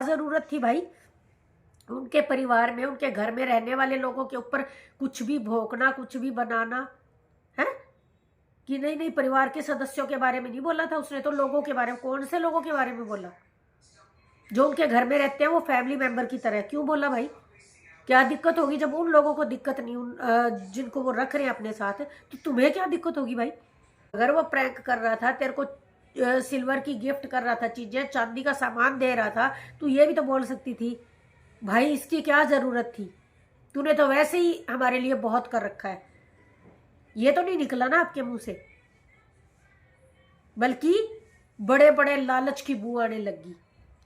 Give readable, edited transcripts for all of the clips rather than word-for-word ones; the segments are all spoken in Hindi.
जरूरत थी भाई उनके परिवार में, उनके घर में रहने वाले लोगों के ऊपर कुछ भी भोंकना, कुछ भी बनाना है? कि नहीं नहीं, परिवार के सदस्यों के बारे में नहीं बोला था उसने, तो लोगों के बारे में। कौन से लोगों के बारे में बोला? जो उनके घर में रहते हैं वो फैमिली मेंबर की तरह क्यों बोला भाई? क्या दिक्कत होगी जब उन लोगों को दिक्कत नहीं, जिनको वो रख रहे हैं अपने साथ, तो तुम्हें क्या दिक्कत होगी भाई? अगर वो प्रैंक कर रहा था, तेरे को सिल्वर की गिफ्ट कर रहा था, चीजें चांदी का सामान दे रहा था, तू ये भी तो बोल सकती थी भाई इसकी क्या जरूरत थी, तूने तो वैसे ही हमारे लिए बहुत कर रखा है। ये तो नहीं निकला ना आपके मुंह से, बल्कि बड़े बड़े लालच की बू आने लगी।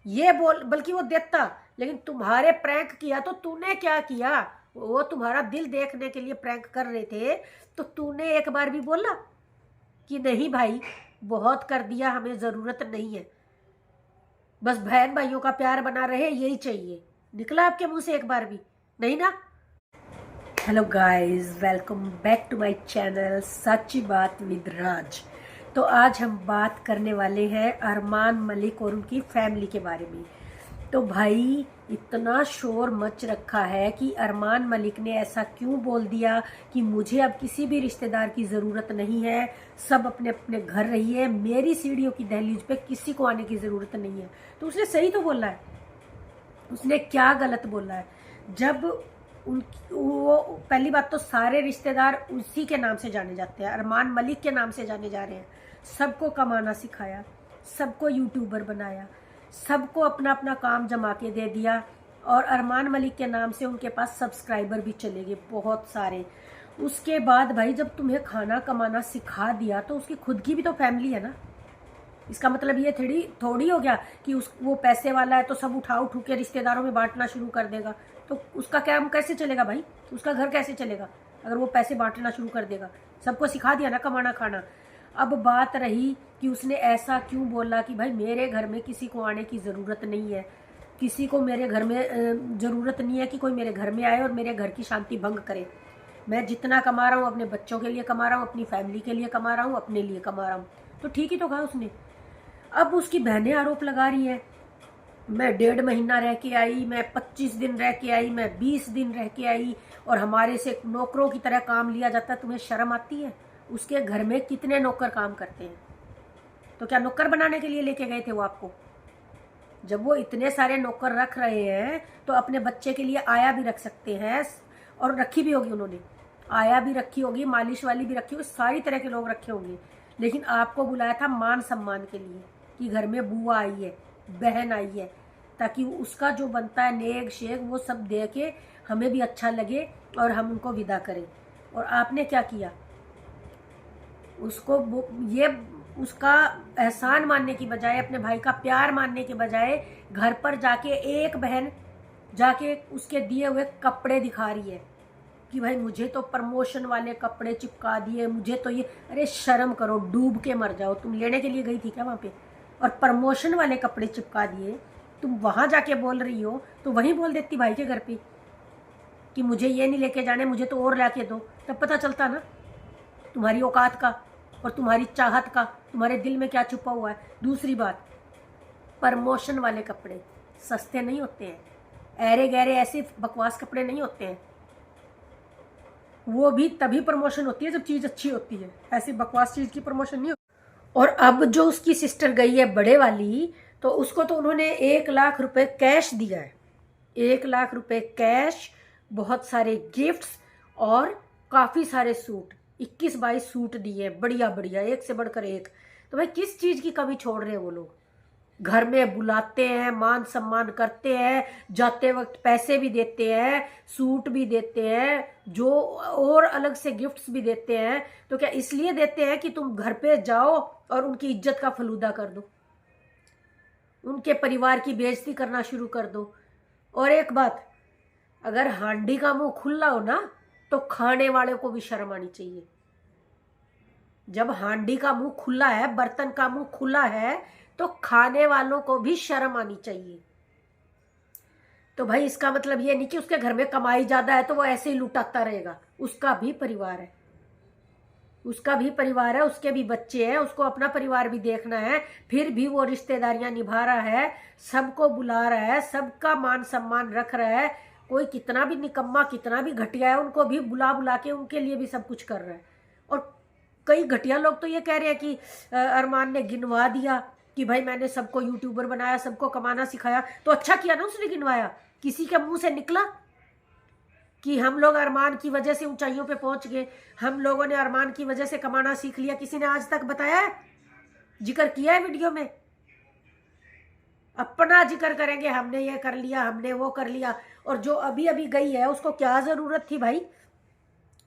ये बोल, बल्कि वो देता, लेकिन तुम्हारे प्रैंक किया तो तूने क्या किया? वो तुम्हारा दिल देखने के लिए प्रैंक कर रहे थे, तो तूने एक बार भी बोला कि नहीं भाई बहुत कर दिया, हमें जरूरत नहीं है, बस बहन भाइयों का प्यार बना रहे यही चाहिए? निकला आपके मुंह से एक बार भी? नहीं ना। Hello guys, welcome back to my channel सच्ची बात विद राज। तो आज हम बात करने वाले हैं अरमान मलिक और उनकी फैमिली के बारे में। तो भाई इतना शोर मच रखा है कि अरमान मलिक ने ऐसा क्यों बोल दिया कि मुझे अब किसी भी रिश्तेदार की ज़रूरत नहीं है, सब अपने अपने घर रहिए, मेरी सीढ़ियों की दहलीज पे किसी को आने की ज़रूरत नहीं है। तो उसने सही तो बोला है, उसने क्या गलत बोला है? जब वो पहली बात तो सारे रिश्तेदार उसी के नाम से जाने जाते हैं, अरमान मलिक के नाम से जाने जा रहे हैं। सबको कमाना सिखाया, सबको यूट्यूबर बनाया, सबको अपना अपना काम जमा के दे दिया, और अरमान मलिक के नाम से उनके पास सब्सक्राइबर भी चले गए बहुत सारे। उसके बाद भाई जब तुम्हें खाना कमाना सिखा दिया तो उसकी खुद की भी तो फैमिली है ना। इसका मतलब ये थोड़ी हो गया कि वो पैसे वाला है तो सब उठा उठू के रिश्तेदारों में बांटना शुरू कर देगा। तो उसका काम कैसे चलेगा भाई? उसका घर कैसे चलेगा अगर वो पैसे बांटना शुरू कर देगा? सबको सिखा दिया ना कमाना खाना। अब बात रही कि उसने ऐसा क्यों बोला कि भाई मेरे घर में किसी को आने की ज़रूरत नहीं है, किसी को मेरे घर में ज़रूरत नहीं है कि कोई मेरे घर में आए और मेरे घर की शांति भंग करे। मैं जितना कमा रहा हूँ अपने बच्चों के लिए कमा रहा हूँ, अपनी फैमिली के लिए कमा रहा हूँ, अपने लिए कमा रहा हूँ। तो ठीक ही तो कहा उसने। अब उसकी बहनें आरोप लगा रही है, मैं 1.5 महीना रह के आई, मैं 25 दिन रह के आई, मैं 20 दिन रह के आई, और हमारे से नौकरों की तरह काम लिया जाता है। तुम्हें शर्म आती है? उसके घर में कितने नौकर काम करते हैं? तो क्या नौकर बनाने के लिए लेके गए थे वो आपको? जब वो इतने सारे नौकर रख रहे हैं तो अपने बच्चे के लिए आया भी रख सकते हैं, और रखी भी होगी उन्होंने, आया भी रखी होगी, मालिश वाली भी रखी होगी, सारी तरह के लोग रखे होंगे। लेकिन आपको बुलाया था मान सम्मान के लिए कि घर में बुआ आई है, बहन आई है, ताकि उसका जो बनता है नेक शेक वो सब दे के हमें भी अच्छा लगे और हम उनको विदा करें। और आपने क्या किया? उसको ये उसका एहसान मानने की बजाय, अपने भाई का प्यार मानने के बजाय, घर पर जाके एक बहन जाके उसके दिए हुए कपड़े दिखा रही है कि भाई मुझे तो प्रमोशन वाले कपड़े चिपका दिए, मुझे तो ये। अरे शर्म करो, डूब के मर जाओ। तुम लेने के लिए गई थी क्या वहाँ पे? और प्रमोशन वाले कपड़े चिपका दिए, तुम वहाँ जाके बोल रही हो तो वहीं बोल देती भाई के घर पे कि मुझे ये नहीं लेके जाने, मुझे तो और लाके दो। तब पता चलता ना तुम्हारी औकात का और तुम्हारी चाहत का, तुम्हारे दिल में क्या छुपा हुआ है। दूसरी बात, प्रमोशन वाले कपड़े सस्ते नहीं होते हैं, ऐरे गहरे ऐसे बकवास कपड़े नहीं होते हैं। वो भी तभी प्रमोशन होती है जब चीज़ अच्छी होती है, ऐसी बकवास चीज़ की प्रमोशन नहीं होती। और अब जो उसकी सिस्टर गई है बड़े वाली, तो उसको तो उन्होंने 1 लाख रुपए कैश दिया है, 1 लाख रुपए कैश, बहुत सारे गिफ्ट्स और काफ़ी सारे सूट, 21-22 सूट दिए, बढ़िया बढ़िया, एक से बढ़कर एक। तो भाई किस चीज़ की कमी छोड़ रहे हैं वो लोग? घर में बुलाते हैं, मान सम्मान करते हैं, जाते वक्त पैसे भी देते हैं, सूट भी देते हैं, जो और अलग से गिफ्ट्स भी देते हैं। तो क्या इसलिए देते हैं कि तुम घर पे जाओ और उनकी इज्जत का फलूदा कर दो, उनके परिवार की बेइज्जती करना शुरू कर दो? और एक बात, अगर हांडी का मुंह खुला हो ना तो खाने वाले को भी शर्म आनी चाहिए। जब हांडी का मुंह खुला है, बर्तन का मुंह खुला है, तो खाने वालों को भी शर्म आनी चाहिए। तो भाई इसका मतलब ये नहीं कि उसके घर में कमाई ज्यादा है तो वो ऐसे ही लुटाता रहेगा, उसका भी परिवार है। उसका भी परिवार है, उसके भी बच्चे हैं, उसको अपना परिवार भी देखना है, फिर भी वो रिश्तेदारियां निभा रहा है, सबको बुला रहा है, सबका मान सम्मान रख रहा है। कोई कितना भी निकम्मा, कितना भी घटिया है, उनको भी बुला बुला के उनके लिए भी सब कुछ कर रहा है। और कई घटिया लोग तो ये कह रहे हैं कि अरमान ने गिनवा दिया कि भाई मैंने सबको यूट्यूबर बनाया, सबको कमाना सिखाया। तो अच्छा किया ना उसने गिनवाया, किसी के मुंह से निकला कि हम लोग अरमान की वजह से ऊंचाइयों पे पहुंच गए, हम लोगों ने अरमान की वजह से कमाना सीख लिया। किसी ने आज तक बताया है, जिक्र किया है वीडियो में? अपना जिक्र करेंगे, हमने ये कर लिया, हमने वो कर लिया। और जो अभी अभी गई है उसको क्या जरूरत थी भाई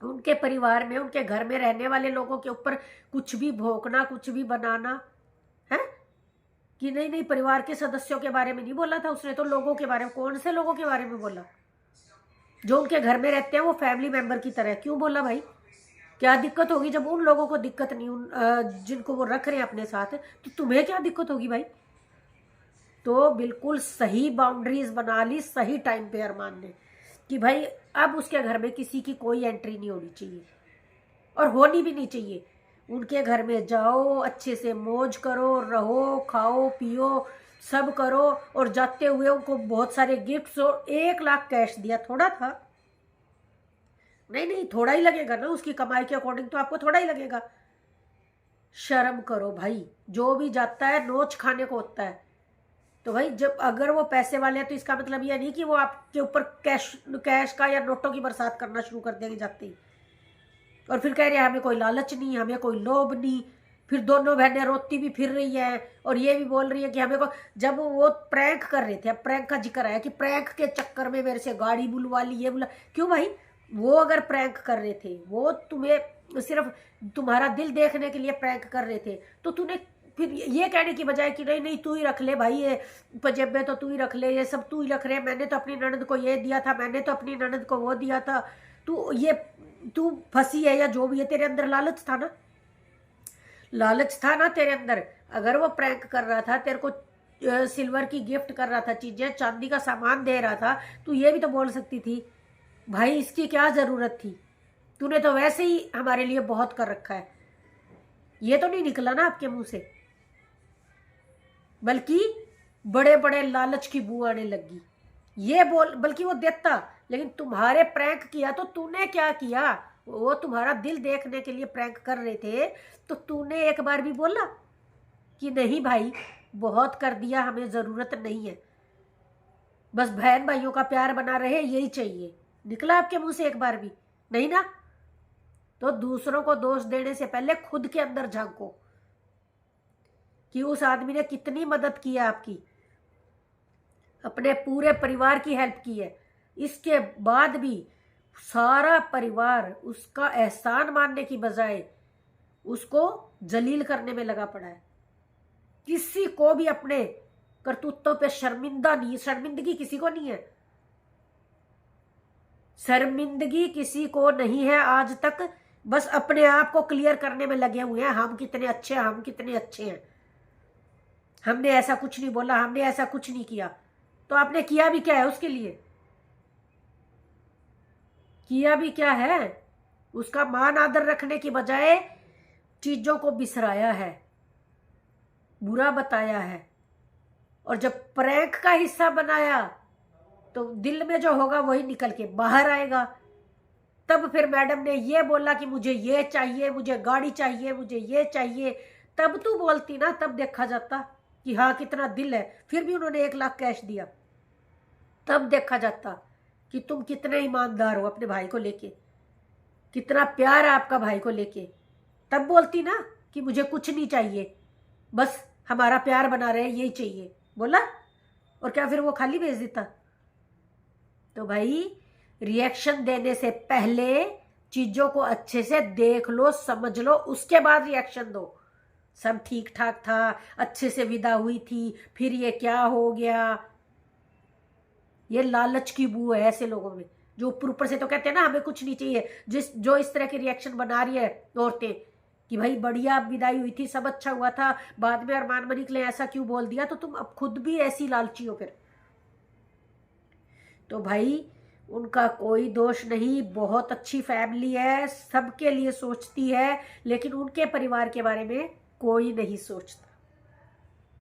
उनके परिवार में, उनके घर में रहने वाले लोगों के ऊपर कुछ भी भोंकना, कुछ भी बनाना है? कि नहीं नहीं, परिवार के सदस्यों के बारे में नहीं बोला था उसने, तो लोगों के बारे में। कौन से लोगों के बारे में बोला? जो उनके घर में रहते हैं, वो फैमिली मेंबर की तरह। क्यों बोला भाई? क्या दिक्कत होगी जब उन लोगों को दिक्कत नहीं, जिनको वो रख रहे हैं अपने साथ, तो तुम्हें क्या दिक्कत होगी भाई? तो बिल्कुल सही बाउंड्रीज बना ली सही टाइम पे अरमान ने कि भाई अब उसके घर में किसी की कोई एंट्री नहीं होनी चाहिए और होनी भी नहीं चाहिए। उनके घर में जाओ, अच्छे से मौज करो, रहो, खाओ पियो, सब करो। और जाते हुए उनको बहुत सारे गिफ्ट्स और 1 लाख कैश दिया। थोड़ा था? नहीं नहीं, थोड़ा ही लगेगा ना, उसकी कमाई के अकॉर्डिंग तो आपको थोड़ा ही लगेगा। शर्म करो भाई, जो भी जाता है नोच खाने को होता है। तो भाई जब अगर वो पैसे वाले हैं तो इसका मतलब ये नहीं कि वो आपके ऊपर कैश का या नोटों की बरसात करना शुरू कर देंगे जाते ही। और फिर कह रहे हैं हमें कोई लालच नहीं, हमें कोई लोभ नहीं। फिर दोनों बहनें रोती भी फिर रही है और ये भी बोल रही है कि हमें को, जब वो प्रैंक कर रहे थे, अब प्रैंक का जिक्र आया कि प्रैंक के चक्कर में मेरे से गाड़ी बुलवा ली, ये बुला। क्यों भाई? वो अगर प्रैंक कर रहे थे, वो तुम्हें सिर्फ तुम्हारा दिल देखने के लिए प्रैंक कर रहे थे, तो तूने फिर ये कहने की बजाय कि नहीं नहीं तू ही रख ले भाई, ये पजेबे तो तू ही रख ले, ये सब तू ही रख रहे, मैंने तो अपनी ननद को ये दिया था, मैंने तो अपनी ननद को वो दिया था, तू फंसी है या जो भी है, तेरे अंदर लालच था ना, लालच था ना तेरे अंदर। अगर वो प्रैंक कर रहा था, तेरे को सिल्वर की गिफ्ट कर रहा था, चीजें चांदी का सामान दे रहा था, तू ये भी तो बोल सकती थी भाई इसकी क्या जरूरत थी, तूने तो वैसे ही हमारे लिए बहुत कर रखा है। ये तो नहीं निकला ना आपके मुंह से, बल्कि बड़े बड़े लालच की बू आने लगी। ये बोल, बल्कि वो देता, लेकिन तुम्हारे प्रैंक किया तो तूने क्या किया? वो तुम्हारा दिल देखने के लिए प्रैंक कर रहे थे, तो तूने एक बार भी बोला कि नहीं भाई बहुत कर दिया, हमें जरूरत नहीं है, बस बहन भाइयों का प्यार बना रहे यही चाहिए? निकला आपके मुंह से एक बार भी? नहीं ना। तो दूसरों को दोष देने से पहले खुद के अंदर झांको कि उस आदमी ने कितनी मदद की है आपकी, अपने पूरे परिवार की हेल्प की है। इसके बाद भी सारा परिवार उसका एहसान मानने की बजाय उसको जलील करने में लगा पड़ा है। किसी को भी अपने करतूतों पे शर्मिंदा नहीं, शर्मिंदगी किसी को नहीं है, शर्मिंदगी किसी को नहीं है आज तक। बस अपने आप को क्लियर करने में लगे हुए हैं, हम कितने अच्छे हैं, हम कितने अच्छे हैं, हमने ऐसा कुछ नहीं बोला, हमने ऐसा कुछ नहीं किया। तो आपने किया भी क्या है उसके लिए? किया भी क्या है? उसका मान आदर रखने की बजाय चीजों को बिसराया है, बुरा बताया है। और जब प्रैंक का हिस्सा बनाया तो दिल में जो होगा वही निकल के बाहर आएगा। तब फिर मैडम ने ये बोला कि मुझे ये चाहिए, मुझे गाड़ी चाहिए, मुझे ये चाहिए। तब तू बोलती ना, तब देखा जाता कि हाँ कितना दिल है। फिर भी उन्होंने 1 लाख कैश दिया, तब देखा जाता कि तुम कितने ईमानदार हो अपने भाई को लेके, कितना प्यार है आपका भाई को लेके। तब बोलती ना कि मुझे कुछ नहीं चाहिए, बस हमारा प्यार बना रहे यही चाहिए, बोला। और क्या फिर वो खाली भेज देता? तो भाई रिएक्शन देने से पहले चीजों को अच्छे से देख लो, समझ लो, उसके बाद रिएक्शन दो। सब ठीक ठाक था, अच्छे से विदा हुई थी, फिर ये क्या हो गया? ये लालच की बू है ऐसे लोगों में, जो ऊपर से तो कहते हैं ना हमें कुछ नहीं चाहिए। जो इस तरह के रिएक्शन बना रही है औरतें कि भाई बढ़िया विदाई हुई थी, सब अच्छा हुआ था, बाद में अरमान मलिक ने ऐसा क्यों बोल दिया, तो तुम अब खुद भी ऐसी लालची हो फिर। तो भाई उनका कोई दोष नहीं, बहुत अच्छी फैमिली है, सबके लिए सोचती है, लेकिन उनके परिवार के बारे में कोई नहीं सोचता।